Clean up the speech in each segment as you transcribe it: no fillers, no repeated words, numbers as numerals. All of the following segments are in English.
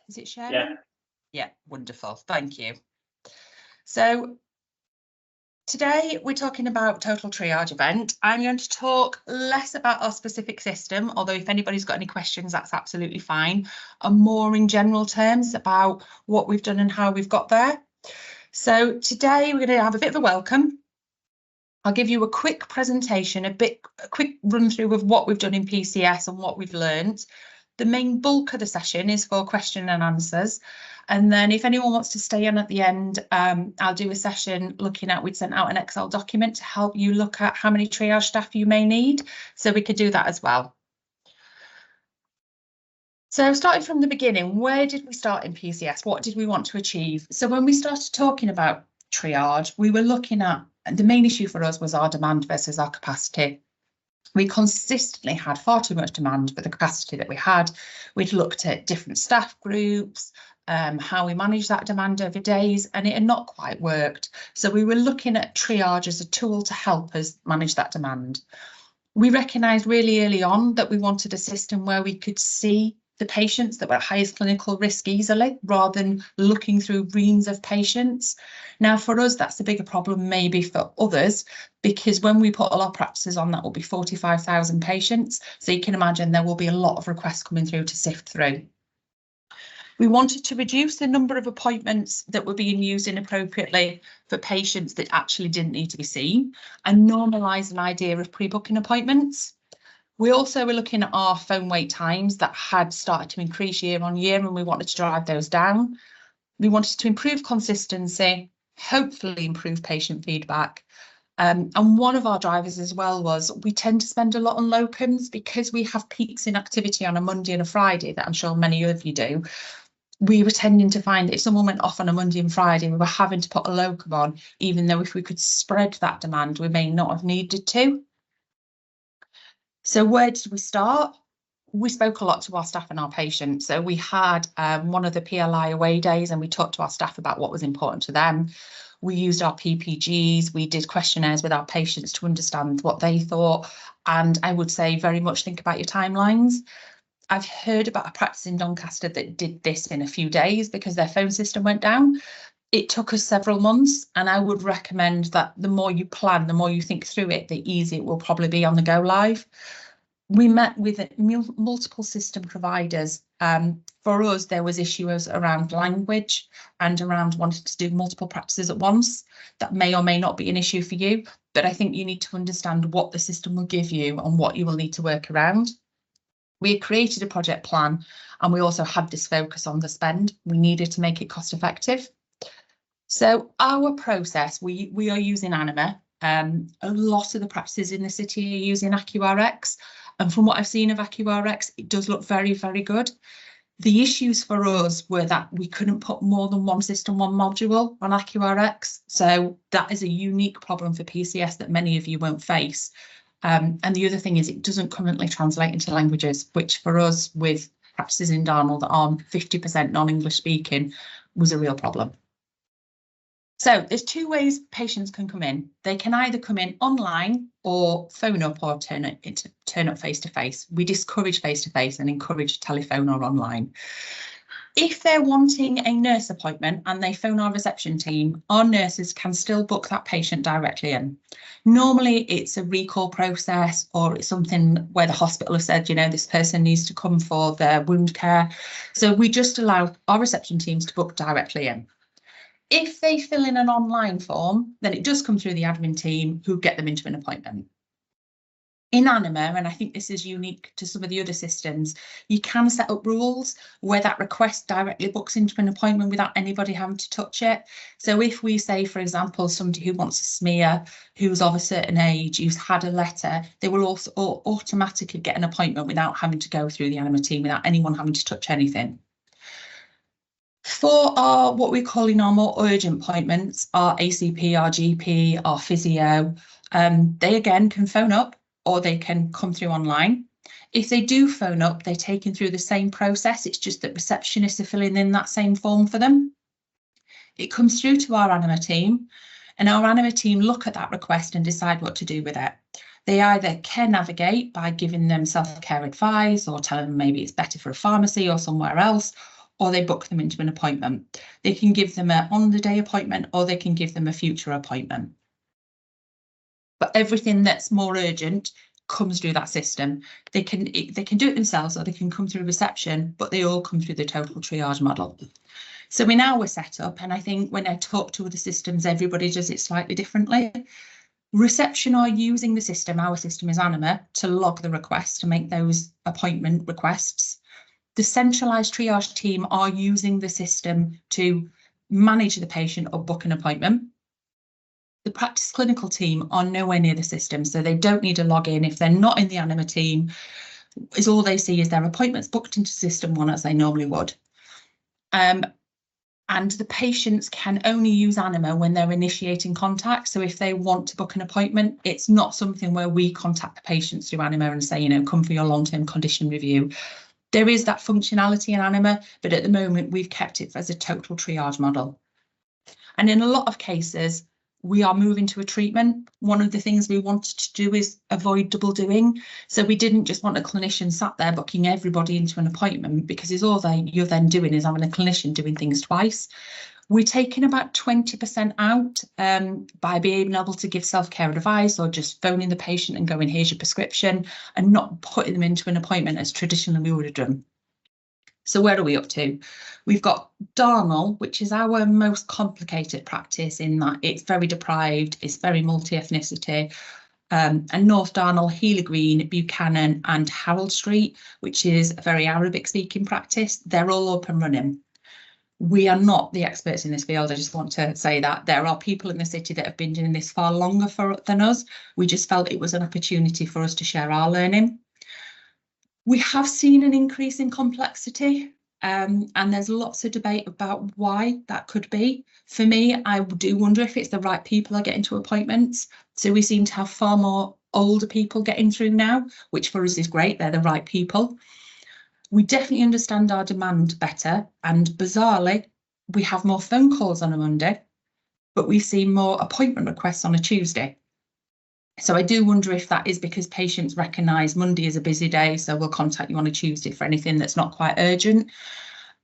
Is it sharing? Yeah. Yeah, wonderful. Thank you. So today we're talking about total triage event. I'm going to talk less about our specific system, although if anybody's got any questions, that's absolutely fine, and more in general terms about what we've done and how we've got there. So today we're going to have a bit of a welcome. I'll give you a quick presentation, a quick run through of what we've done in PCS and what we've learned. The main bulk of the session is for question and answers. And then if anyone wants to stay on at the end, I'll do a session looking at, we'd sent out an Excel document to help you look at how many triage staff you may need. So we could do that as well. So starting from the beginning, where did we start in PCS? What did we want to achieve? So when we started talking about triage, we were looking at, the main issue for us was our demand versus our capacity. We consistently had far too much demand for the capacity that we had. We'd looked at different staff groups, how we managed that demand over days, and it had not quite worked. So we were looking at triage as a tool to help us manage that demand. We recognised really early on that we wanted a system where we could see the patients that were at highest clinical risk easily, rather than looking through reams of patients. Now, for us, that's a bigger problem maybe for others, because when we put all our practices on, that will be 45,000 patients. So you can imagine there will be a lot of requests coming through to sift through. We wanted to reduce the number of appointments that were being used inappropriately for patients that actually didn't need to be seen, and normalise an idea of pre-booking appointments. We also were looking at our phone wait times that had started to increase year on year, and we wanted to drive those down. We wanted to improve consistency, hopefully improve patient feedback. And one of our drivers as well was we tend to spend a lot on locums because we have peaks in activity on a Monday and a Friday that I'm sure many of you do. We were tending to find that if someone went off on a Monday and Friday, we were having to put a locum on, even though if we could spread that demand, we may not have needed to. So where did we start? We spoke a lot to our staff and our patients. So we had one of the PLI away days and we talked to our staff about what was important to them. We used our PPGs, we did questionnaires with our patients to understand what they thought. And I would say very much think about your timelines. I've heard about a practice in Doncaster that did this in a few days because their phone system went down. It took us several months, and I would recommend that the more you plan, the more you think through it, the easier it will probably be on the go live. We met with multiple system providers. For us, there was issues around language and around wanting to do multiple practices at once. That may or may not be an issue for you, but I think you need to understand what the system will give you and what you will need to work around. We had created a project plan, and we also had this focus on the spend. We needed to make it cost effective. So our process, we are using Anima. A lot of the practices in the city are using AccuRx. And from what I've seen of AccuRx, it does look very, very good. The issues for us were that we couldn't put more than one system, one module on AccuRx. So that is a unique problem for PCS that many of you won't face. And the other thing is it doesn't currently translate into languages, which for us with practices in Darnall that are 50% non-English speaking was a real problem. So there's two ways patients can come in. They can either come in online or phone up or turn up face to face. We discourage face to face and encourage telephone or online. If they're wanting a nurse appointment and they phone our reception team, our nurses can still book that patient directly in. Normally it's a recall process, or it's something where the hospital has said, you know, this person needs to come for their wound care. So we just allow our reception teams to book directly in. If they fill in an online form, then it does come through the admin team who get them into an appointment. In Anima, and I think this is unique to some of the other systems, you can set up rules where that request directly books into an appointment without anybody having to touch it. So if we say, for example, somebody who wants a smear, who's of a certain age, who's had a letter, they will also automatically get an appointment without having to go through the Anima team, without anyone having to touch anything. For our, what we're calling our more urgent appointments, our ACP, our GP, our physio, they again can phone up or they can come through online. If they do phone up, they're taken through the same process. It's just that receptionists are filling in that same form for them. It comes through to our Anima team, and our Anima team look at that request and decide what to do with it. They either care navigate by giving them self-care advice or telling them maybe it's better for a pharmacy or somewhere else, or they book them into an appointment. They can give them an on-the-day appointment, or they can give them a future appointment. But everything that's more urgent comes through that system. They can do it themselves, or they can come through reception, but they all come through the total triage model. So in our set up, and I think when I talk to other systems, everybody does it slightly differently. Reception are using the system, our system is Anima, to log the requests, to make those appointment requests. The centralised triage team are using the system to manage the patient or book an appointment. The practice clinical team are nowhere near the system, so they don't need a login. If they're not in the Anima team, is all they see is their appointments booked into system one as they normally would. And the patients can only use Anima when they're initiating contact. So if they want to book an appointment, it's not something where we contact the patients through Anima and say, you know, come for your long-term condition review. There is that functionality in Anima, but at the moment we've kept it as a total triage model. And in a lot of cases, we are moving to a treatment. One of the things we wanted to do is avoid double doing. So we didn't just want a clinician sat there booking everybody into an appointment, because it's all you're then doing is having a clinician doing things twice. We're taking about 20% out by being able to give self-care advice, or just phoning the patient and going, here's your prescription, and not putting them into an appointment as traditionally we would have done. So where are we up to? We've got Darnall, which is our most complicated practice in that it's very deprived, it's very multi-ethnicity, and North Darnall, Healy Green, Buchanan and Harold Street, which is a very Arabic-speaking practice. They're all up and running. We are not the experts in this field. I just want to say that there are people in the city that have been doing this far longer than us. We just felt it was an opportunity for us to share our learning. We have seen an increase in complexity, and there's lots of debate about why that could be. For me, I do wonder if it's the right people are getting to appointments. So we seem to have far more older people getting through now, which for us is great. They're the right people. We definitely understand our demand better, and bizarrely, we have more phone calls on a Monday, but we've seen more appointment requests on a Tuesday. So I do wonder if that is because patients recognise Monday is a busy day, so we'll contact you on a Tuesday for anything that's not quite urgent.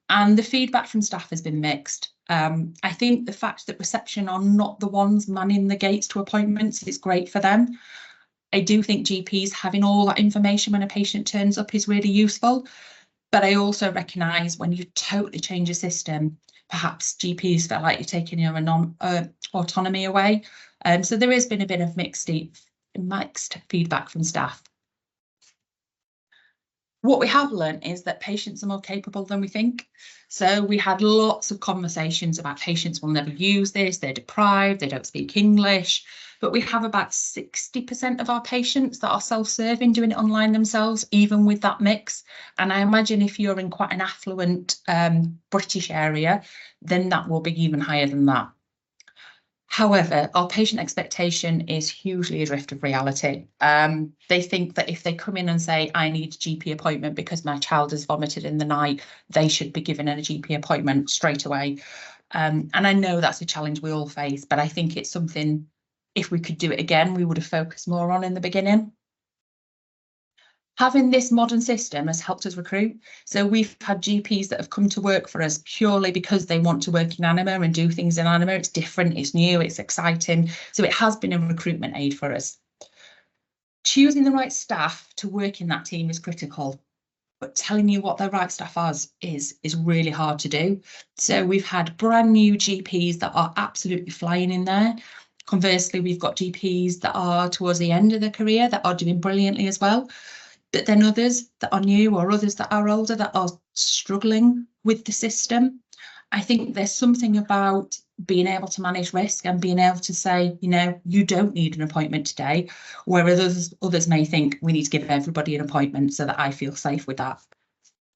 And the feedback from staff has been mixed. I think the fact that reception are not the ones manning the gates to appointments is great for them. I do think GPs having all that information when a patient turns up is really useful. But I also recognise when you totally change a system, perhaps GPs feel like you're taking your autonomy away. So there has been a bit of mixed feedback from staff. What we have learned is that patients are more capable than we think. So we had lots of conversations about patients will never use this, they're deprived, they don't speak English. But we have about 60% of our patients that are self-serving, doing it online themselves, even with that mix. And I imagine if you're in quite an affluent British area, then that will be even higher than that. However, our patient expectation is hugely adrift of reality. They think that if they come in and say, I need a GP appointment because my child has vomited in the night, they should be given a GP appointment straight away. And I know that's a challenge we all face, but I think it's something, if we could do it again, we would have focused more on in the beginning. Having this modern system has helped us recruit. So we've had GPs that have come to work for us purely because they want to work in Anima and do things in Anima. It's different, it's new, it's exciting. So it has been a recruitment aid for us. Choosing the right staff to work in that team is critical, but telling you what the right staff is really hard to do. So we've had brand new GPs that are absolutely flying in there. Conversely, we've got GPs that are towards the end of their career that are doing brilliantly as well. But then others that are new or others that are older that are struggling with the system. I think there's something about being able to manage risk and being able to say, you know, you don't need an appointment today, whereas others may think we need to give everybody an appointment so that I feel safe with that.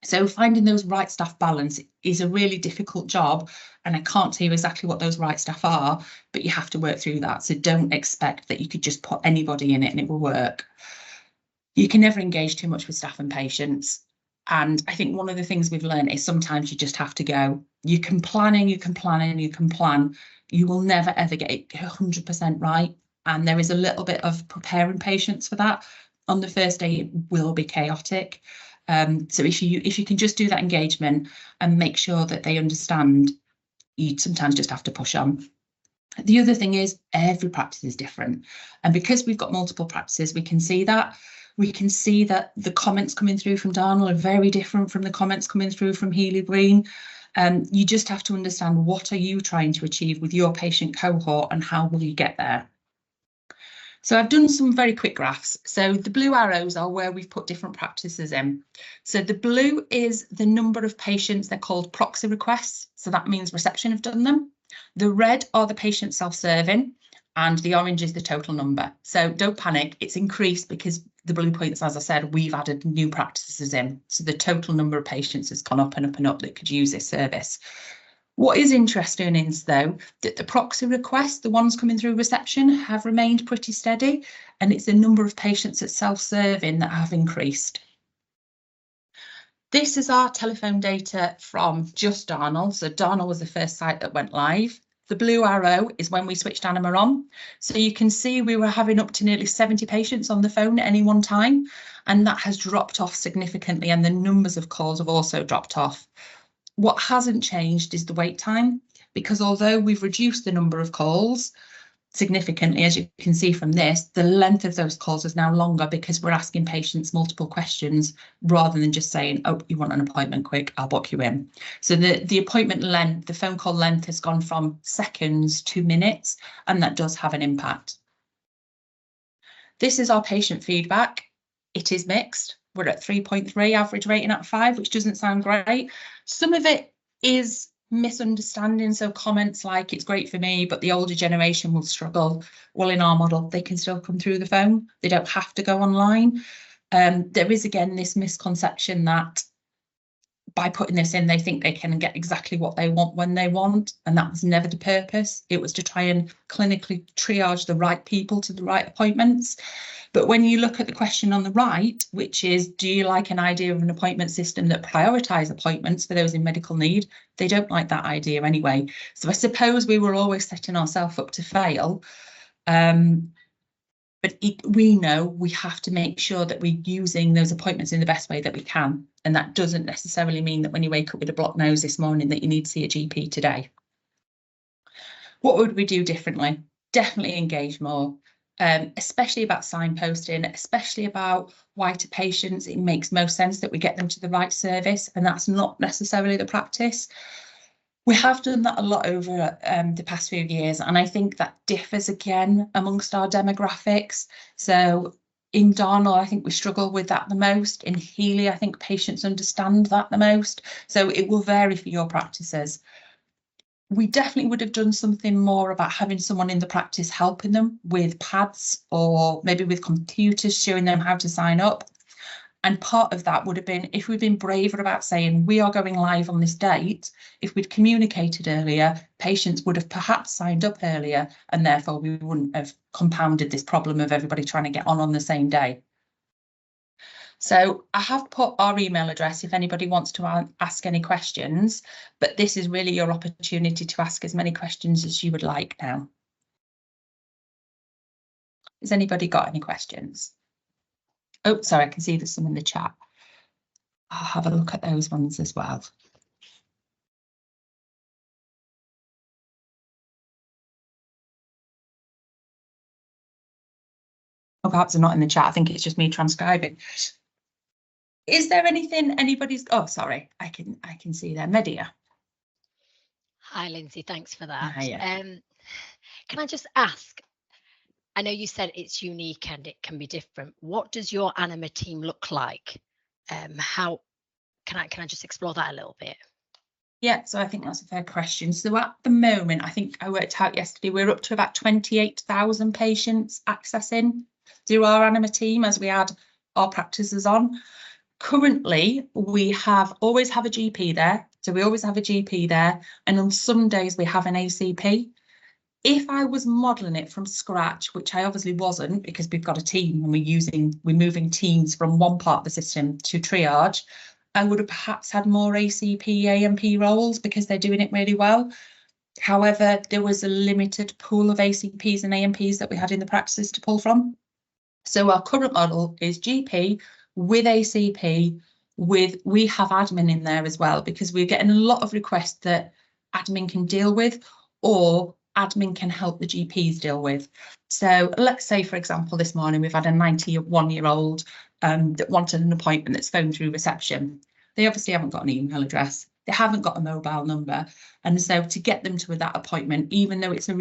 So finding those right staff balance is a really difficult job, and I can't tell you exactly what those right staff are, but you have to work through that. So don't expect that you could just put anybody in it and it will work. You can never engage too much with staff and patients. And I think one of the things we've learned is sometimes you just have to go. You can plan and you can plan and you can plan. You will never, ever get it 100% right. And there is a little bit of preparing patients for that. On the first day, it will be chaotic. So if you can just do that engagement and make sure that they understand, you sometimes just have to push on. The other thing is every practice is different. And because we've got multiple practices, we can see that. We can see that the comments coming through from Darnell are very different from the comments coming through from Healy Green. You just have to understand, what are you trying to achieve with your patient cohort and how will you get there? So I've done some very quick graphs. So the blue arrows are where we've put different practices in. So the blue is the number of patients, they're called proxy requests. So that means reception have done them. The red are the patients self-serving, and the orange is the total number. So don't panic, it's increased because the blue points, as I said, we've added new practices in. So the total number of patients has gone up and up and up that could use this service. What is interesting is, though, that the proxy requests, the ones coming through reception, have remained pretty steady, and it's the number of patients at self-serving that have increased. This is our telephone data from just Darnell. So Darnell was the first site that went live. The blue arrow is when we switched Anima on. So you can see we were having up to nearly 70 patients on the phone at any one time, and that has dropped off significantly, and the numbers of calls have also dropped off. What hasn't changed is the wait time, because although we've reduced the number of calls significantly, as you can see from this, the length of those calls is now longer because we're asking patients multiple questions rather than just saying, oh, you want an appointment, quick, I'll book you in. So the appointment length, the phone call length has gone from seconds to minutes, and that does have an impact. This is our patient feedback. It is mixed. We're at 3.3, average rating at 5, which doesn't sound great. Some of it is misunderstanding. So comments like, it's great for me, but the older generation will struggle. Well, in our model, they can still come through the phone. They don't have to go online. There is, again, this misconception that by putting this in, they think they can get exactly what they want when they want. And that was never the purpose. It was to try and clinically triage the right people to the right appointments. But when you look at the question on the right, which is, do you like an idea of an appointment system that prioritises appointments for those in medical need? They don't like that idea anyway. So I suppose we were always setting ourselves up to fail. But we know we have to make sure that we're using those appointments in the best way that we can. And that doesn't necessarily mean that when you wake up with a blocked nose this morning that you need to see a GP today. What would we do differently? Definitely engage more, especially about signposting, especially about why to patients it makes most sense that we get them to the right service, and that's not necessarily the practice. We have done that a lot over the past few years, and I think that differs again amongst our demographics. So in Darnell, I think we struggle with that the most. In Healy, I think patients understand that the most. So it will vary for your practices. We definitely would have done something more about having someone in the practice helping them with pads or maybe with computers, showing them how to sign up. And part of that would have been if we'd been braver about saying we are going live on this date. If we'd communicated earlier, patients would have perhaps signed up earlier, and therefore we wouldn't have compounded this problem of everybody trying to get on the same day. So I have put our email address if anybody wants to ask any questions, but this is really your opportunity to ask as many questions as you would like now. Has anybody got any questions? Oh, sorry, I can see there's some in the chat. I'll have a look at those ones as well. Or perhaps they're not in the chat. I think it's just me transcribing. Is there anything anybody's? Oh, sorry, I can see there. Media. Hi, Lindsay. Thanks for that. Hiya. Can I just ask? I know you said it's unique and it can be different. What does your Anima team look like? How can I just explore that a little bit? Yeah, so I think that's a fair question. So at the moment, I think I worked out yesterday, we're up to about 28,000 patients accessing through our Anima team as we add our practices on. Currently, we always have a GP there. So we always have a GP there. And on some days we have an ACP. If I was modelling it from scratch, which I obviously wasn't because we've got a team and we're moving teams from one part of the system to triage, I would have perhaps had more ACP, AMP roles because they're doing it really well. However, there was a limited pool of ACPs and AMPs that we had in the practices to pull from. So our current model is GP with ACP we have admin in there as well, because we're getting a lot of requests that admin can deal with, or admin can help the GPs deal with. So let's say, for example, this morning we've had a 91-year-old that wanted an appointment that's phoned through reception. They obviously haven't got an email address. They haven't got a mobile number. And so to get them to that appointment, even though it's a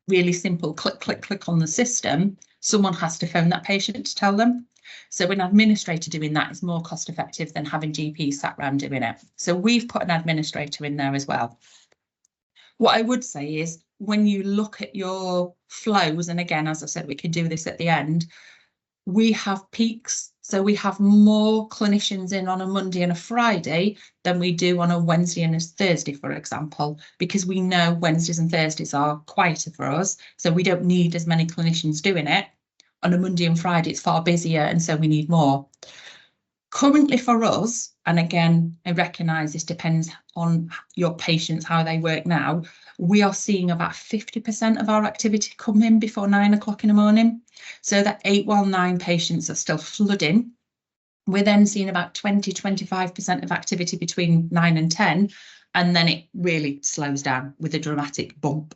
really simple click on the system, someone has to phone that patient to tell them. So an administrator doing that is more cost effective than having GPs sat around doing it. So we've put an administrator in there as well. What I would say is, when you look at your flows, and again, as I said, we can do this at the end, we have peaks. So we have more clinicians in on a Monday and a Friday than we do on a Wednesday and a Thursday, for example, because we know Wednesdays and Thursdays are quieter for us. So we don't need as many clinicians doing it. On a Monday and Friday, it's far busier, and so we need more. Currently for us, and again, I recognise this depends on your patients, how they work now, we are seeing about 50% of our activity come in before 9 o'clock in the morning. So that 819 patients are still flooding. We're then seeing about 20-25% of activity between 9 and 10, and then it really slows down with a dramatic bump,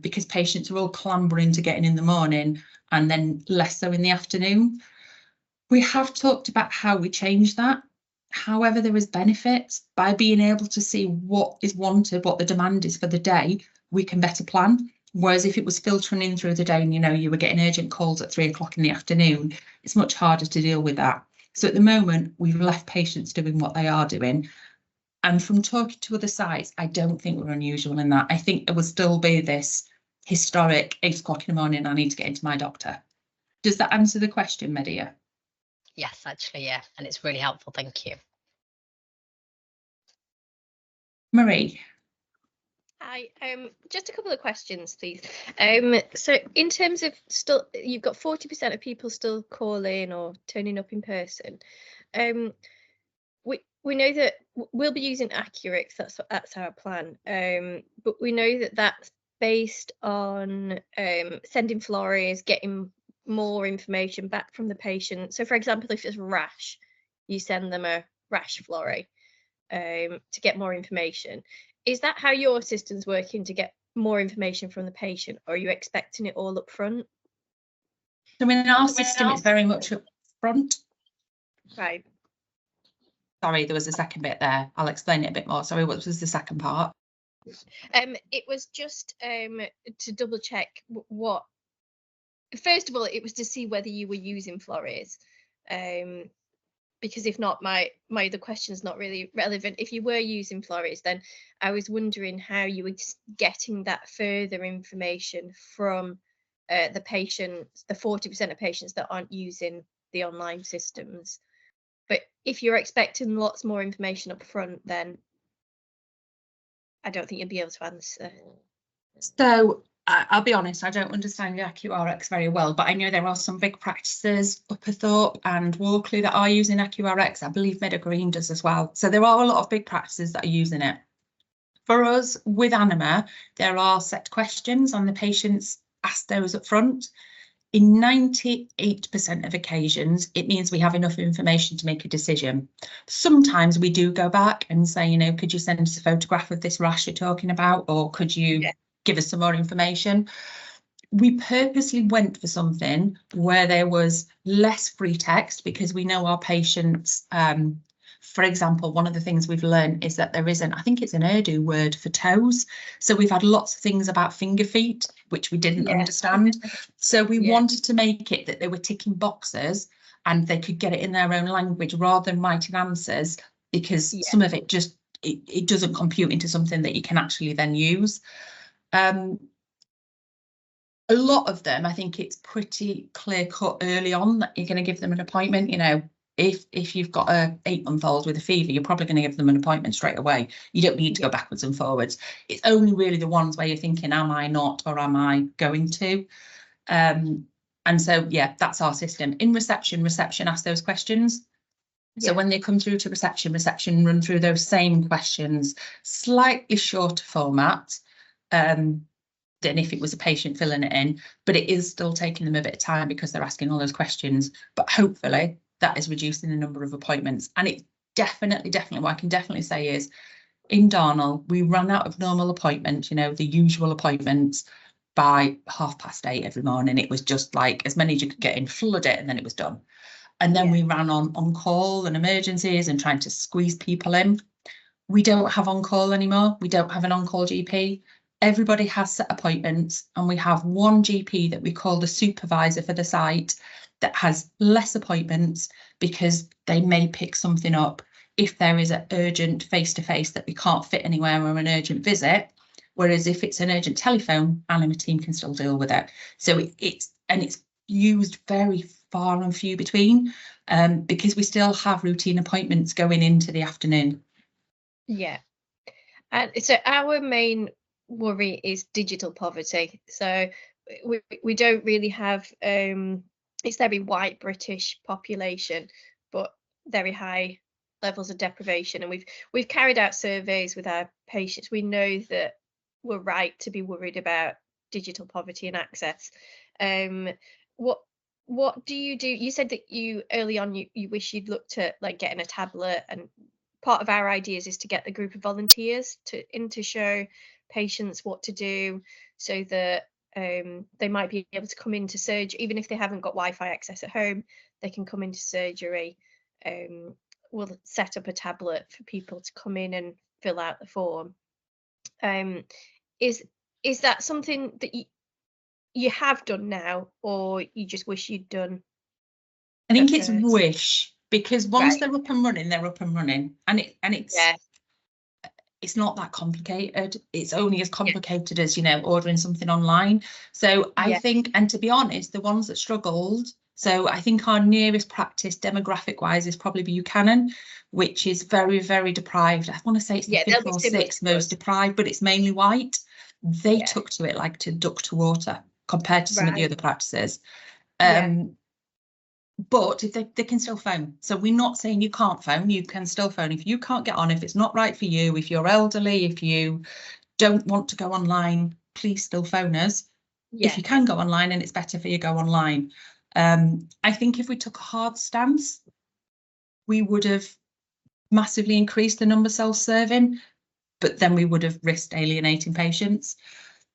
because patients are all clambering to getting in the morning, and then less so in the afternoon. We have talked about how we change that. However, there is benefits by being able to see what is wanted, what the demand is for the day. We can better plan. Whereas if it was filtering in through the day and you were getting urgent calls at 3 o'clock in the afternoon, it's much harder to deal with that. So at the moment, we've left patients doing what they are doing. And from talking to other sites, I don't think we're unusual in that. I think there will still be this historic 8 o'clock in the morning, I need to get into my doctor. Does that answer the question, Medea? Yes, actually, yeah. And it's really helpful. Thank you. Marie. Hi, just a couple of questions, please. So in terms of you've got 40% of people still calling or turning up in person. We know that we'll be using Accurix, that's our plan. But we know that that's based on sending florries, getting more information back from the patient. So for example, if it's rash, you send them a rash florrie to get more information. Is that how your system's working, to get more information from the patient, or are you expecting it all up front? So in our system, it's very much up front. Right. Sorry, there was a second bit there. I'll explain it a bit more. Sorry, what was the second part? It was just to double check what. First of all, it was to see whether you were using florries. Because if not, my other question is not really relevant. If you were using florries, then I was wondering how you were getting that further information from the patients, the 40% of patients that aren't using the online systems. But if you're expecting lots more information up front, then I don't think you'll be able to answer. So I'll be honest, I don't understand the AccuRx very well, but I know there are some big practices, Upperthorpe and Walkley, that are using AccuRx. I believe Meadow Green does as well. So there are a lot of big practices that are using it. For us, with Anima, there are set questions and the patients ask those up front. In 98% of occasions, it means we have enough information to make a decision. Sometimes we do go back and say, could you send us a photograph of this rash you're talking about, or could you give us some more information? We purposely went for something where there was less free text, because we know our patients, for example, one of the things we've learned is that there isn't, I think it's an Urdu word for toes. So we've had lots of things about finger feet, which we didn't understand. So we wanted to make it that they were ticking boxes and they could get it in their own language rather than writing answers, because some of it just, it doesn't compute into something that you can actually then use. A lot of them, I think it's pretty clear cut early on that you're going to give them an appointment. If you've got a 8-month-old with a fever, you're probably going to give them an appointment straight away. You don't need to go backwards and forwards. It's only really the ones where you're thinking, am I not, or am I going to? And so, that's our system. In reception asks those questions. So when they come through to reception run through those same questions, slightly shorter format than if it was a patient filling it in, but it is still taking them a bit of time because they're asking all those questions. But hopefully that is reducing the number of appointments. And it definitely, what I can definitely say is, in Darnall, we ran out of normal appointments, you know, the usual appointments, by 8:30 every morning. It was just like as many as you could get in, flood it, and then it was done. And then we ran on call and emergencies and trying to squeeze people in. We don't have on call anymore. We don't have an on-call GP. Everybody has set appointments, and we have one GP that we call the supervisor for the site that has less appointments because they may pick something up if there is an urgent face-to-face that we can't fit anywhere, or an urgent visit. Whereas if it's an urgent telephone, Anima team can still deal with it. So it's used very far and few between, because we still have routine appointments going into the afternoon. Yeah. And so our main worry is digital poverty. So we don't really have, it's very white British population, but very high levels of deprivation. And we've carried out surveys with our patients. We know that we're right to be worried about digital poverty and access. What do? You said that you early on you wish you'd looked at like getting a tablet, and part of our ideas is to get the group of volunteers to show patients what to do, so that they might be able to come into surgery even if they haven't got Wi-Fi access at home. They can come into surgery. We'll set up a tablet for people to come in and fill out the form. Is that something that you have done now, or you just wish you'd done? I think it's wish, because once Right. they're up and running, they're up and running, and it's Yeah. It's not that complicated. It's only as complicated as, you know, ordering something online. So I think, and to be honest, the ones that struggled, so I think our nearest practice demographic wise is probably Buchanan, which is very, very deprived. I want to say it's the fifth or sixth most deprived, but it's mainly white. They took to it like to duck to water compared to some of the other practices. But if they can still phone. So we're not saying you can't phone, you can still phone. If you can't get on, if it's not right for you, if you're elderly, if you don't want to go online, please still phone us. If you can go online and it's better for you, go online. I think if we took a hard stance, we would have massively increased the number self-serving, but then we would have risked alienating patients.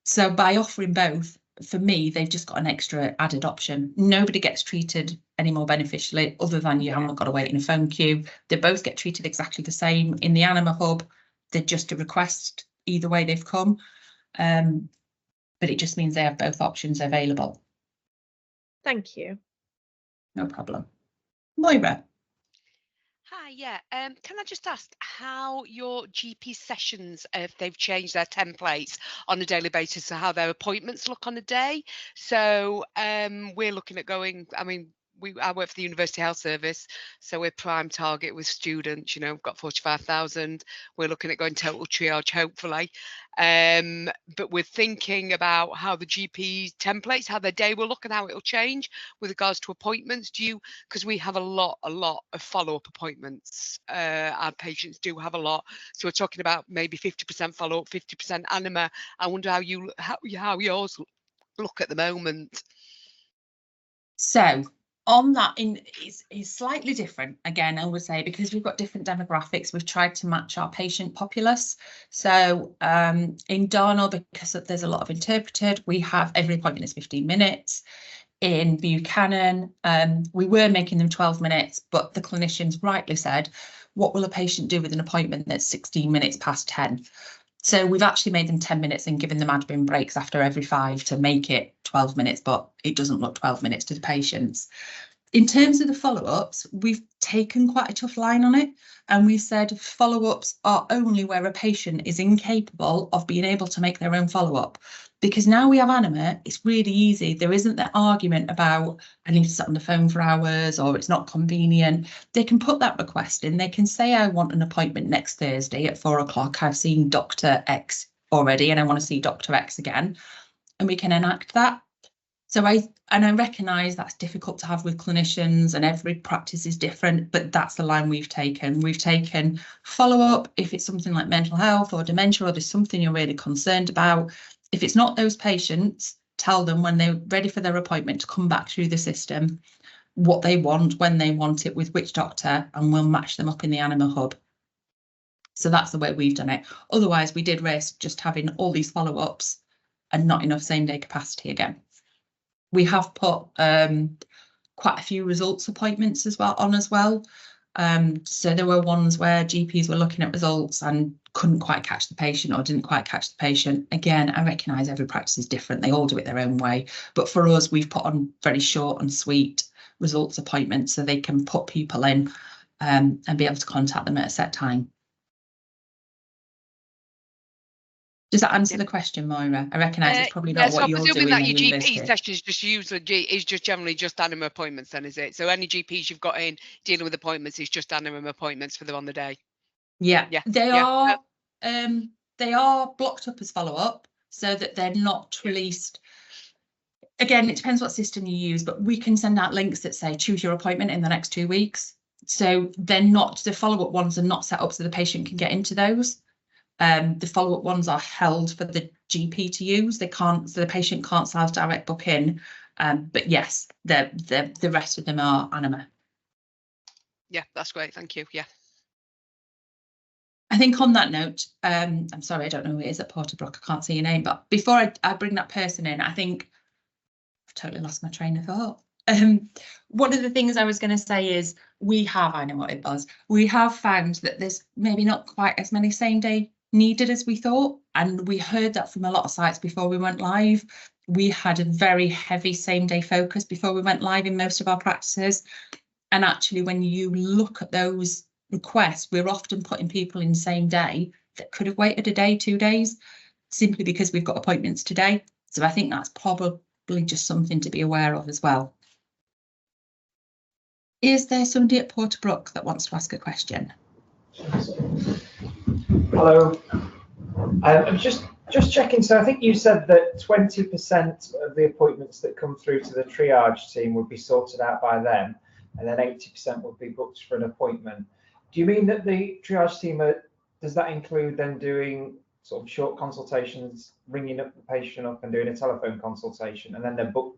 So by offering both, for me, they've just got an extra added option. Nobody gets treated any more beneficially other than you haven't got to wait in a phone queue. They both get treated exactly the same in the Anima hub. They're just a request either way they've come. But it just means they have both options available. Thank you. No problem. Moira. Hi, yeah. Can I just ask how your GP sessions, if they've changed their templates on a daily basis, so how their appointments look on a day? So we're looking at going, I mean, I work for the University Health Service, so we're prime target with students, you know, we've got 45,000. We're looking at going total triage, hopefully. But we're thinking about how the GP templates, how their day will look and how it'll change with regards to appointments. Because we have a lot of follow-up appointments. Our patients do have a lot. So we're talking about maybe 50% follow-up, 50% Anima. I wonder how yours look at the moment. So on that, is slightly different. Again, I would say, because we've got different demographics, we've tried to match our patient populace. So in Darnall, because there's a lot of interpreted, we have every appointment is 15 minutes. In Buchanan, we were making them 12 minutes, but the clinicians rightly said, what will a patient do with an appointment that's 16 minutes past 10? So we've actually made them 10 minutes and given them admin breaks after every 5 to make it 12 minutes, but it doesn't look 12 minutes to the patients. In terms of the follow-ups, we've taken quite a tough line on it, and we said follow-ups are only where a patient is incapable of being able to make their own follow-up. Because now we have Anima, it's really easy. There isn't that argument about I need to sit on the phone for hours or it's not convenient. They can put that request in. They can say, I want an appointment next Thursday at 4 o'clock. I've seen Dr. X already and I want to see Dr. X again. And we can enact that. So I recognise that's difficult to have with clinicians and every practice is different, but that's the line we've taken. We've taken follow-up if it's something like mental health or dementia or there's something you're really concerned about. If it's not those patients, tell them when they're ready for their appointment to come back through the system. what they want, when they want it, with which doctor, and we'll match them up in the Anima hub. So that's the way we've done it. Otherwise, we did risk just having all these follow-ups and not enough same-day capacity again. We have put quite a few results appointments as well. So there were ones where GPs were looking at results and couldn't quite catch the patient or didn't quite catch the patient. Again, I recognise every practice is different. They all do it their own way. But for us, we've put on very short and sweet results appointments so they can put people in and be able to contact them at a set time. Does that answer the question, Moira? I recognise it's probably not what you're doing. Presuming that your GP university. session is just generally just Anima appointments, then, is it? So any GPs you've got in dealing with appointments is just Anima appointments for them on the day. Yeah, they are blocked up as follow-up so that they're not released. Again, it depends what system you use, but we can send out links that say choose your appointment in the next 2 weeks. So they're not, the follow-up ones are not set up so the patient can get into those. The follow-up ones are held for the GP to use. They can't, so the patient can't self-direct book in. But yes, the rest of them are Anima. Yeah, that's great. Thank you. Yeah. I think on that note, I'm sorry, I don't know who it is at Porterbrook. I can't see your name, but before I bring that person in, I think I've totally lost my train of thought. One of the things I was going to say is we have, I know what it was, we have found that there's maybe not quite as many same day needed as we thought, and we heard that from a lot of sites before we went live. We had a very heavy same day focus before we went live in most of our practices, and actually when you look at those requests, we're often putting people in same day that could have waited a day, 2 days, simply because we've got appointments today. So I think that's probably just something to be aware of as well. Is there somebody at Porterbrook that wants to ask a question? Hello. I'm just checking. So I think you said that 20% of the appointments that come through to the triage team would be sorted out by them, and then 80% would be booked for an appointment. Do you mean that the triage team does that include then doing sort of short consultations, ringing up the patient up and doing a telephone consultation, and then they're booked?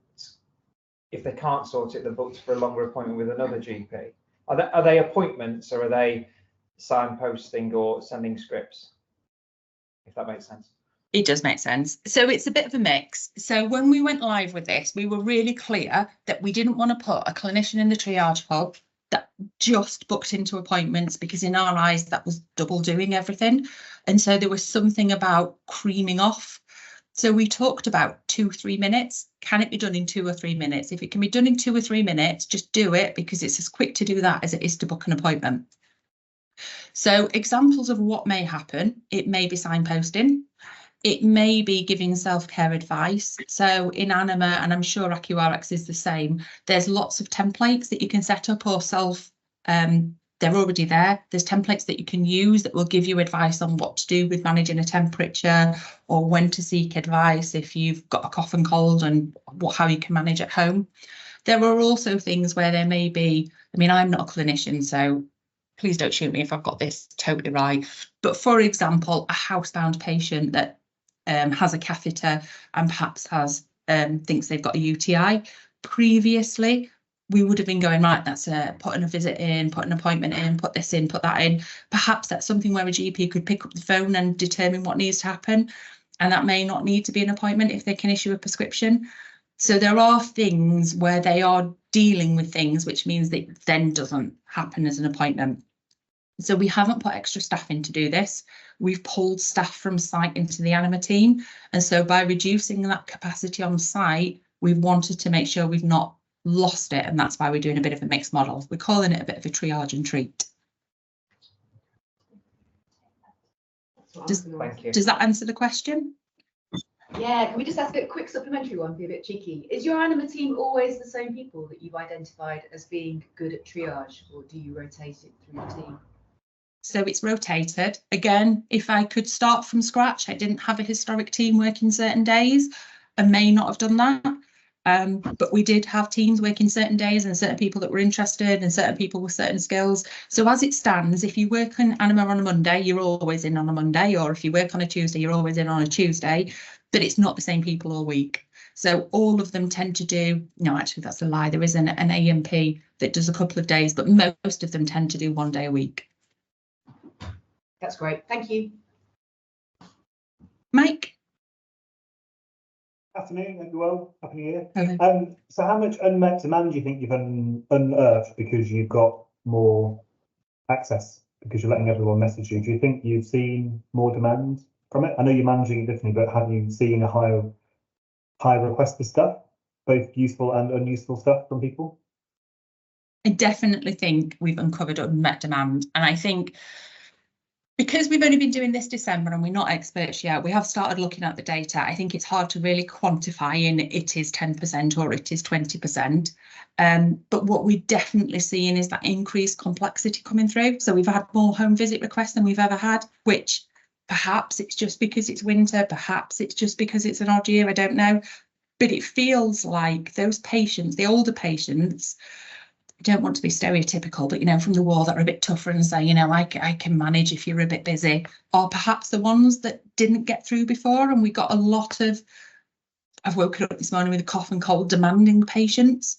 If they can't sort it, they're booked for a longer appointment with another GP. Are they appointments, or are they signposting or sending scripts? If that makes sense. It does make sense. So it's a bit of a mix. So when we went live with this, we were really clear that we didn't want to put a clinician in the triage hub that just booked into appointments, because in our eyes that was double doing everything. And so there was something about creaming off. So we talked about 2-3 minutes. Can it be done in 2 or 3 minutes? If it can be done in 2 or 3 minutes, just do it, because it's as quick to do that as it is to book an appointment. So examples of what may happen: it may be signposting, it may be giving self-care advice. So in Anima, and I'm sure AccuRx is the same, there's lots of templates that you can set up, or they're already there. There's templates that you can use that will give you advice on what to do with managing a temperature, or when to seek advice if you've got a cough and cold, and how you can manage at home. There are also things where there may be, I mean, I'm not a clinician, so please don't shoot me if I've got this totally right. But for example, a housebound patient that has a catheter and perhaps thinks they've got a UTI. Previously, we would have been going, right, that's putting a visit in, put an appointment in, put this in, put that in. Perhaps that's something where a GP could pick up the phone and determine what needs to happen. And that may not need to be an appointment if they can issue a prescription. So there are things where they are dealing with things, which means that it then doesn't happen as an appointment. So we haven't put extra staff in to do this. We've pulled staff from site into the Anima team. And so by reducing that capacity on site, we've wanted to make sure we've not lost it. And that's why we're doing a bit of a mixed model. We're calling it a bit of a triage and treat. Does that answer the question? Yeah, can we just ask a quick supplementary one, be a bit cheeky? Is your Anima team always the same people that you've identified as being good at triage, or do you rotate it through the team? So it's rotated. Again, if I could start from scratch, I didn't have a historic team working certain days, I may not have done that. But we did have teams working certain days and certain people that were interested and certain people with certain skills. So as it stands, if you work on Anima on a Monday, you're always in on a Monday, or if you work on a Tuesday, you're always in on a Tuesday. but it's not the same people all week. So all of them tend to do, no, actually that's a lie. There is an AMP that does a couple of days, but most of them tend to do 1 day a week. That's great. Thank you. Mike? Afternoon, hope you're well. Happy New Year. Hello. So how much unmet demand do you think you've unearthed because you've got more access, because you're letting everyone message you? Do you think you've seen more demand from it? I know you're managing it differently, but have you seen a higher request for stuff, both useful and unuseful stuff from people? I definitely think we've uncovered unmet demand. And I think because we've only been doing this December and we're not experts yet, we have started looking at the data. I think it's hard to really quantify in it is 10% or it is 20%. But what we're definitely seeing is that increased complexity coming through. So we've had more home visit requests than we've ever had, which perhaps it's just because it's winter, perhaps it's just because it's an odd year, I don't know. But it feels like those patients, the older patients, I don't want to be stereotypical, but, you know, from the war that are a bit tougher and say, you know, I can manage if you're a bit busy, or perhaps the ones that didn't get through before. And we got a lot of, I've woken up this morning with a cough and cold demanding patients.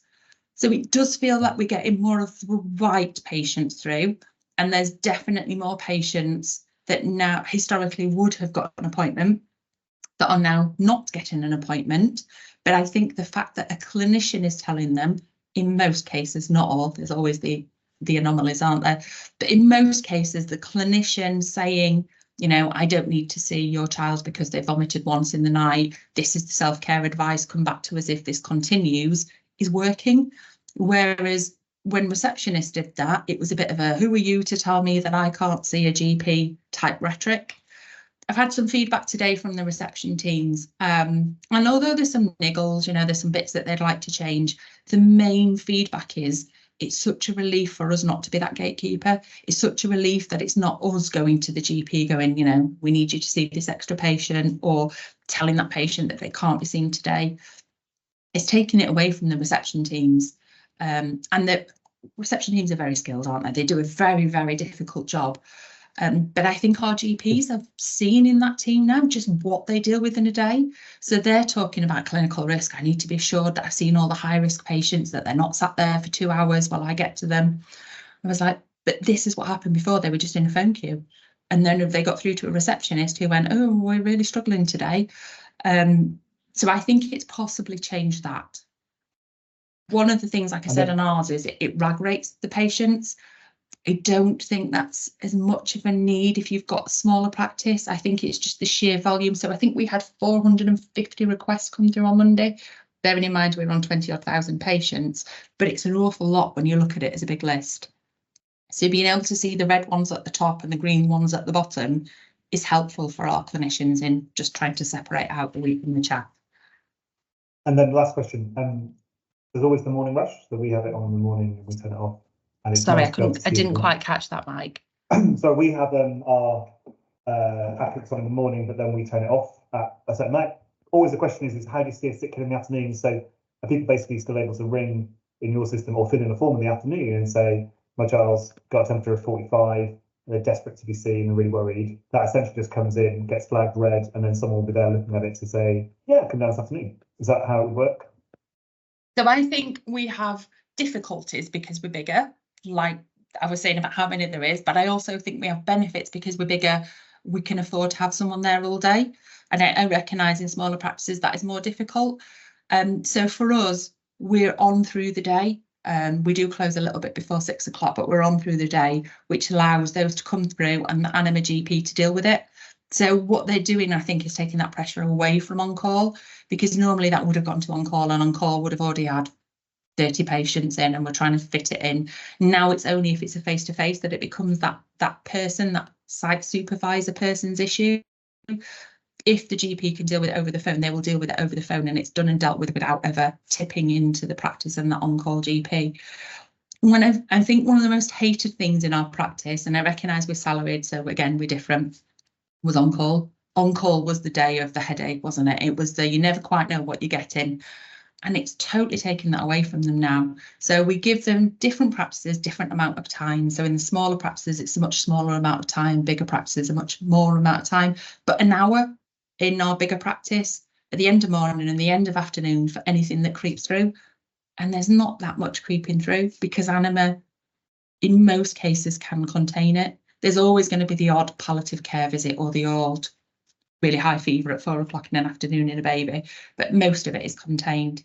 So it does feel like we're getting more of the right patients through. And there's definitely more patients that now historically would have got an appointment that are now not getting an appointment. But I think the fact that a clinician is telling them, in most cases, not all, there's always the anomalies, aren't there? But in most cases, the clinician saying, you know, I don't need to see your child because they vomited once in the night. This is the self-care advice. Come back to us if this continues, is working. Whereas when receptionists did that, it was a bit of a, who are you to tell me that I can't see a GP type rhetoric. I've had some feedback today from the reception teams, and although there's some niggles, you know, there's some bits that they'd like to change, the main feedback is it's such a relief for us not to be that gatekeeper. It's such a relief that it's not us going to the GP going, you know, we need you to see this extra patient, or telling that patient that they can't be seen today. It's taking it away from the reception teams, and the reception teams are very skilled, aren't they? They do a very, very difficult job. But I think our GPs have seen in that team now just what they deal with in a day. So they're talking about clinical risk. I need to be assured that I've seen all the high risk patients, that they're not sat there for 2 hours while I get to them. I was like, but this is what happened before. They were just in a phone queue. And then they got through to a receptionist who went, oh, we're really struggling today. So I think it's possibly changed that. One of the things, like I said, on ours is it rag rates the patients. I don't think that's as much of a need if you've got a smaller practice. I think it's just the sheer volume. So I think we had 450 requests come through on Monday, bearing in mind we're on 20,000 patients, but it's an awful lot when you look at it as a big list. So being able to see the red ones at the top and the green ones at the bottom is helpful for our clinicians in just trying to separate out the wheat from the chaff. And then the last question, there's always the morning rush, so we have it on in the morning and we turn it off. And it's sorry, nice I didn't quite catch that, Mike. So we have our applicants on in the morning, but then we turn it off at a certain night. Always the question is how do you see a sick kid in the afternoon? So are people basically still able to ring in your system or fill in a form in the afternoon and say, my child's got a temperature of 45, they're desperate to be seen and really worried. That essentially just comes in, gets flagged red, and then someone will be there looking at it to say, yeah, come down this afternoon. Is that how it would work? So I think we have difficulties because we're bigger, like I was saying about how many there is, but I also think we have benefits because we're bigger. We can afford to have someone there all day. And I recognise in smaller practices that is more difficult. So for us, we're on through the day. We do close a little bit before 6 o'clock, but we're on through the day, which allows those to come through and I'm a GP to deal with it. So what they're doing, I think, is taking that pressure away from on-call, because normally that would have gone to on-call and on-call would have already had 30 patients in and we're trying to fit it in. Now it's only if it's a face-to-face that it becomes that person, that site supervisor person's issue. If the GP can deal with it over the phone, they will deal with it over the phone, and it's done and dealt with without ever tipping into the practice and the on-call GP. When I think one of the most hated things in our practice, and I recognise we're salaried, so again, we're different, was on-call. On-call was the day of the headache, wasn't it? It was the, you never quite know what you're getting. And it's totally taken that away from them now. So we give them different practices, different amount of time. So in the smaller practices, it's a much smaller amount of time. Bigger practices, a much more amount of time. But an hour in our bigger practice at the end of morning and the end of afternoon for anything that creeps through. And there's not that much creeping through because anima, in most cases, can contain it. There's always going to be the odd palliative care visit or the odd really high fever at 4 o'clock in an afternoon in a baby, but most of it is contained.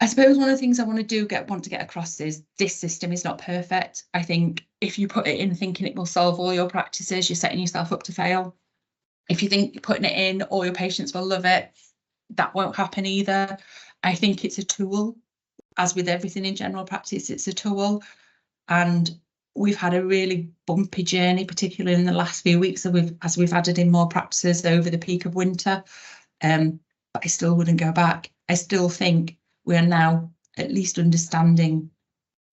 I suppose one of the things I want to get across is this system is not perfect. I think if you put it in thinking it will solve all your practices, you're setting yourself up to fail. If you think you're putting it in, all your patients will love it, that won't happen either. I think it's a tool. As with everything in general practice, it's a tool. And we've had a really bumpy journey, particularly in the last few weeks, as we've added in more practices over the peak of winter. But I still wouldn't go back. I still think we are now at least understanding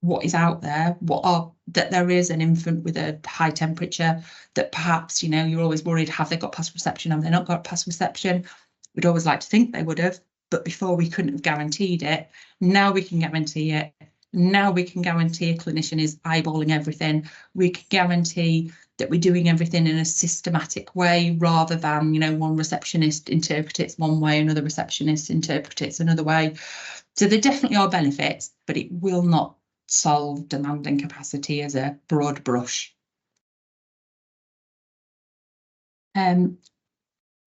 what is out there, that there is an infant with a high temperature, that perhaps, you know, you're always worried, have they got past reception, have they not got past reception? We'd always like to think they would have, but before we couldn't have guaranteed it. Now we can guarantee it. Now we can guarantee a clinician is eyeballing everything. We can guarantee that we're doing everything in a systematic way rather than, you know, one receptionist interpret it one way, another receptionist interpret it another way. So there definitely are benefits, but it will not solve demand and capacity as a broad brush.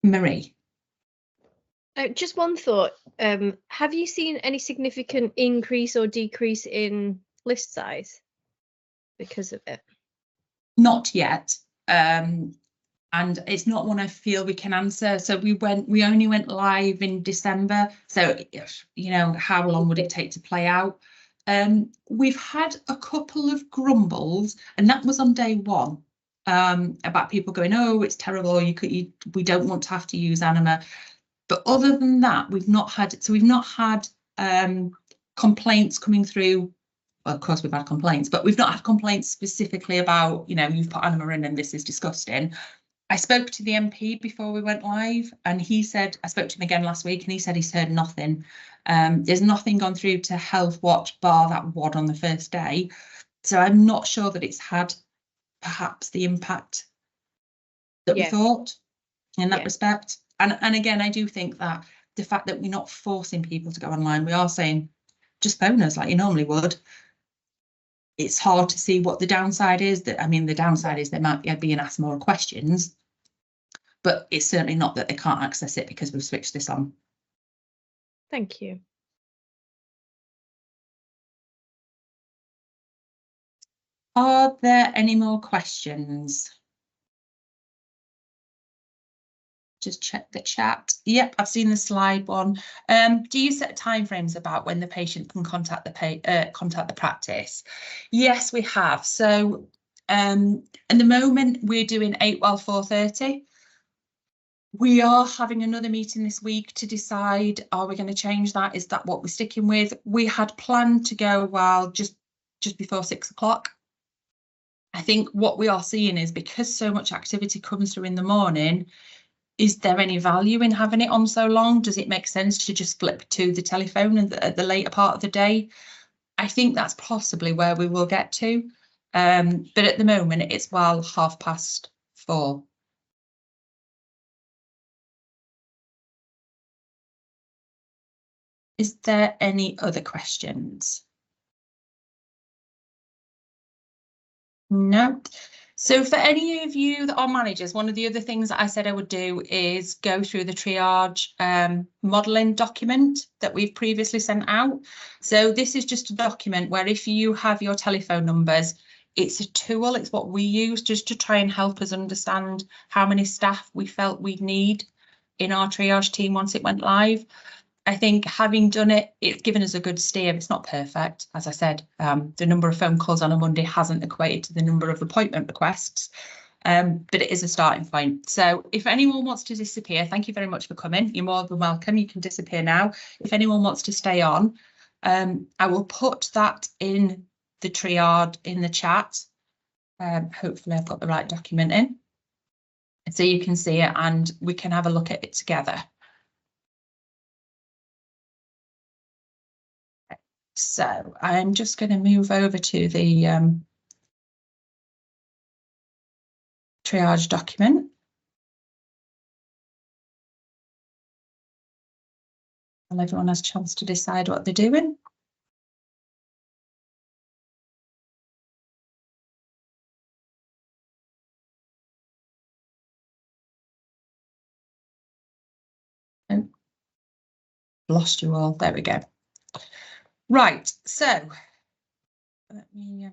Marie. Just one thought. Have you seen any significant increase or decrease in list size because of it? Not yet. And it's not one I feel we can answer. So we only went live in December. So, you know, how long would it take to play out? We've had a couple of grumbles, and that was on day one, about people going, oh, it's terrible, we don't want to have to use anima. But other than that, we've not had complaints coming through. Well, of course, we've had complaints, but we've not had complaints specifically about, you know, you've put anima in and this is disgusting. I spoke to the MP before we went live, and he said, I spoke to him again last week, and he said he's heard nothing. There's nothing gone through to Health Watch bar that WOD on the first day. So I'm not sure that it's had perhaps the impact that we thought in that respect. And again, I do think that the fact that we're not forcing people to go online, we are saying just phone us like you normally would. It's hard to see what the downside is. I mean, the downside is they might be being asked more questions, but it's certainly not that they can't access it because we've switched this on. Thank you. Are there any more questions? Just check the chat. Yep, I've seen the slide one. Do you set timeframes about when the patient can contact the practice? Yes, we have. So at the moment we're doing 8-4:30. We are having another meeting this week to decide, are we going to change that? Is that what we're sticking with? We had planned to go just before 6 o'clock. I think what we are seeing is because so much activity comes through in the morning, is there any value in having it on so long? Does it make sense to just flip to the telephone at the later part of the day? I think that's possibly where we will get to. But at the moment, it's 4:30. Is there any other questions? No. So for any of you that are managers, one of the other things that I said I would do is go through the triage modelling document that we've previously sent out. So this is just a document where if you have your telephone numbers, it's a tool, it's what we use just to try and help us understand how many staff we felt we'd need in our triage team once it went live. I think having done it, it's given us a good steer. It's not perfect. As I said, the number of phone calls on a Monday hasn't equated to the number of appointment requests, but it is a starting point. So if anyone wants to disappear, thank you very much for coming. You're more than welcome. You can disappear now. If anyone wants to stay on, I will put that in the triage in the chat. Hopefully I've got the right document in. So you can see it and we can have a look at it together. So I'm just going to move over to the triage document. And everyone has a chance to decide what they're doing. Oh, lost you all. There we go. Right, so let me,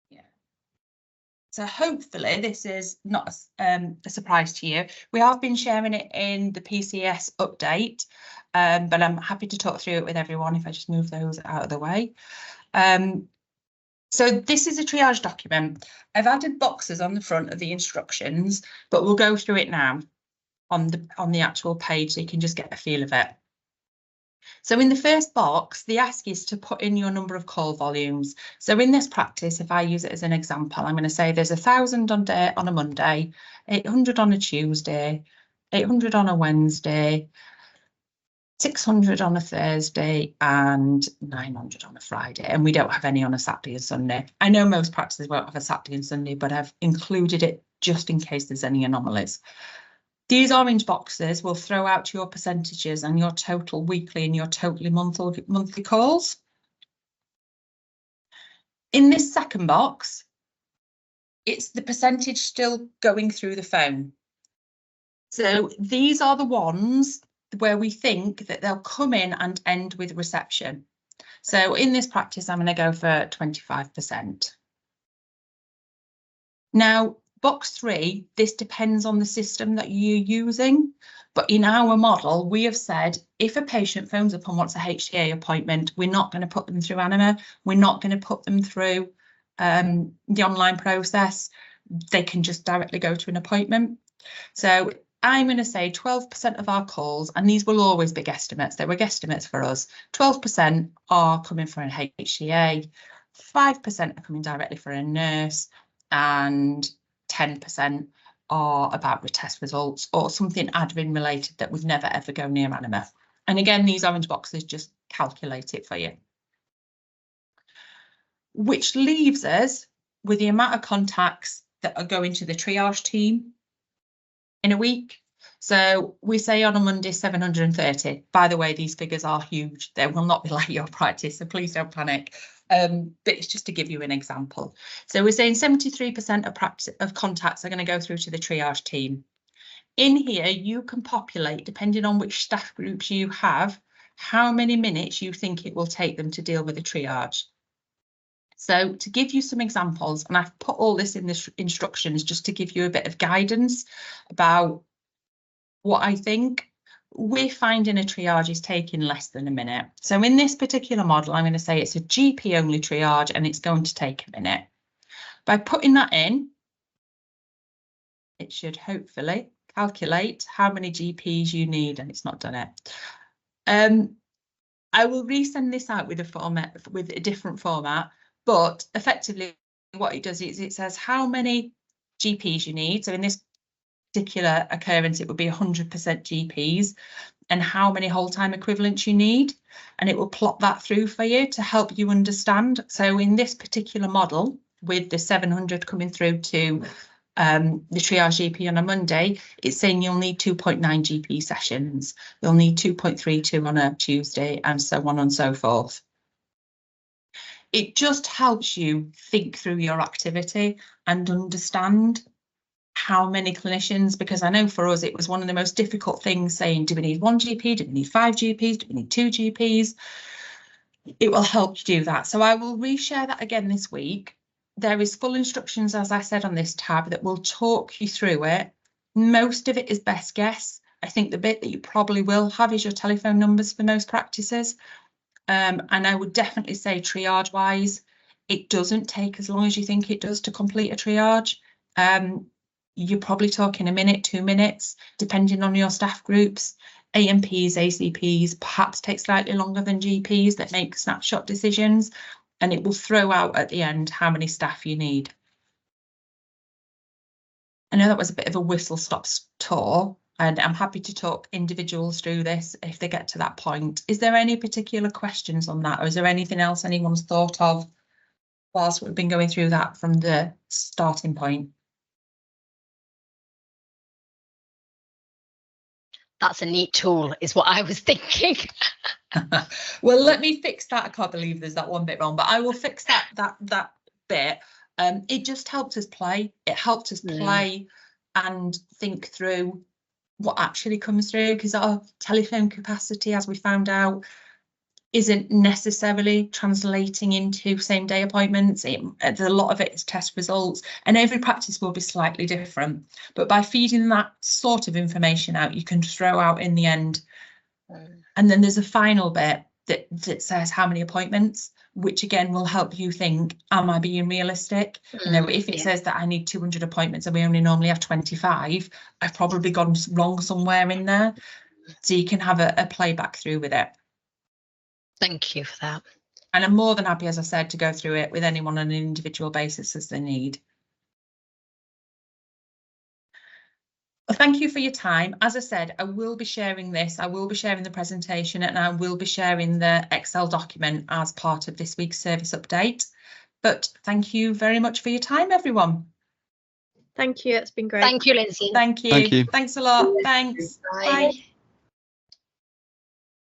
yeah. So hopefully this is not a surprise to you. We have been sharing it in the PCS update, but I'm happy to talk through it with everyone if I just move those out of the way. So this is a triage document. I've added boxes on the front of the instructions, but we'll go through it now on the actual page so you can just get a feel of it. So in the first box, the ask is to put in your number of call volumes. So in this practice, if I use it as an example, I'm going to say there's 1,000 on a Monday, 800 on a Tuesday, 800 on a Wednesday, 600 on a Thursday and 900 on a Friday. And we don't have any on a Saturday and Sunday. I know most practices won't have a Saturday and Sunday, but I've included it just in case there's any anomalies. These orange boxes will throw out your percentages and your total weekly and your totally monthly calls. In this second box, it's the percentage still going through the phone. So these are the ones where we think that they'll come in and end with reception. So in this practice, I'm going to go for 25%. Now, box 3, this depends on the system that you're using, but in our model, we have said if a patient phones up and wants a HCA appointment, we're not going to put them through Anima, we're not going to put them through the online process. They can just directly go to an appointment. So I'm going to say 12% of our calls, and these will always be guesstimates, they were guesstimates for us, 12% are coming for an HCA, 5% are coming directly for a nurse, and 10% are about the test results or something admin related that would never ever go near Anima. And again, these orange boxes just calculate it for you. Which leaves us with the amount of contacts that are going to the triage team in a week. So we say on a Monday 730. By the way, these figures are huge. They will not be like your practice, so please don't panic. But it's just to give you an example. So we're saying 73% of contacts are going to go through to the triage team. In here, you can populate, depending on which staff groups you have, how many minutes you think it will take them to deal with the triage. So to give you some examples, and I've put all this in the instructions just to give you a bit of guidance about what I think. We're finding a triage is taking less than a minute. So in this particular model, I'm going to say it's a GP only triage and it's going to take a minute. By putting that in, it should hopefully calculate how many GPs you need, and it's not done it. I will resend this out with a different format, but effectively what it does is it says how many GPs you need. So in this particular occurrence, it would be 100% GPs, and how many whole-time equivalents you need, and it will plot that through for you to help you understand. So in this particular model, with the 700 coming through to the triage GP on a Monday, it's saying you'll need 2.9 GP sessions, you'll need 2.32 on a Tuesday, and so on and so forth. It just helps you think through your activity and understand how many clinicians, because I know for us it was one of the most difficult things saying, do we need 1 GP, do we need 5 GPs, do we need 2 GPs? It will help you do that. So I will reshare that again this week. There is full instructions, as I said, on this tab that will talk you through it. Most of it is best guess. I think the bit that you probably will have is your telephone numbers for most practices. And I would definitely say triage wise, it doesn't take as long as you think it does to complete a triage. You're probably talking a minute, 2 minutes, depending on your staff groups. AMPs, ACPs perhaps take slightly longer than GPs that make snapshot decisions, and it will throw out at the end how many staff you need. I know that was a bit of a whistle-stop tour, and I'm happy to talk individuals through this if they get to that point. Is there any particular questions on that, or is there anything else anyone's thought of whilst we've been going through that from the starting point? That's a neat tool, is what I was thinking. Well, let me fix that. I can't believe there's that one bit wrong, but I will fix that bit. It just helped us play. It helped us play and think through what actually comes through, because our telephone capacity, as we found out, isn't necessarily translating into same day appointments. A lot of it is test results, and every practice will be slightly different. But by feeding that sort of information out, you can throw out in the end. And then there's a final bit that says how many appointments, which again will help you think, am I being realistic? You know, if it says that I need 200 appointments and we only normally have 25, I've probably gone wrong somewhere in there. So you can have a playback through with it. Thank you for that. And I'm more than happy, as I said, to go through it with anyone on an individual basis as they need. Well, thank you for your time. As I said, I will be sharing this. I will be sharing the presentation, and I will be sharing the Excel document as part of this week's service update. But thank you very much for your time, everyone. Thank you. It's been great. Thank you, Lindsay. Thank you. Thank you. Thanks a lot. Thanks. Bye. Bye.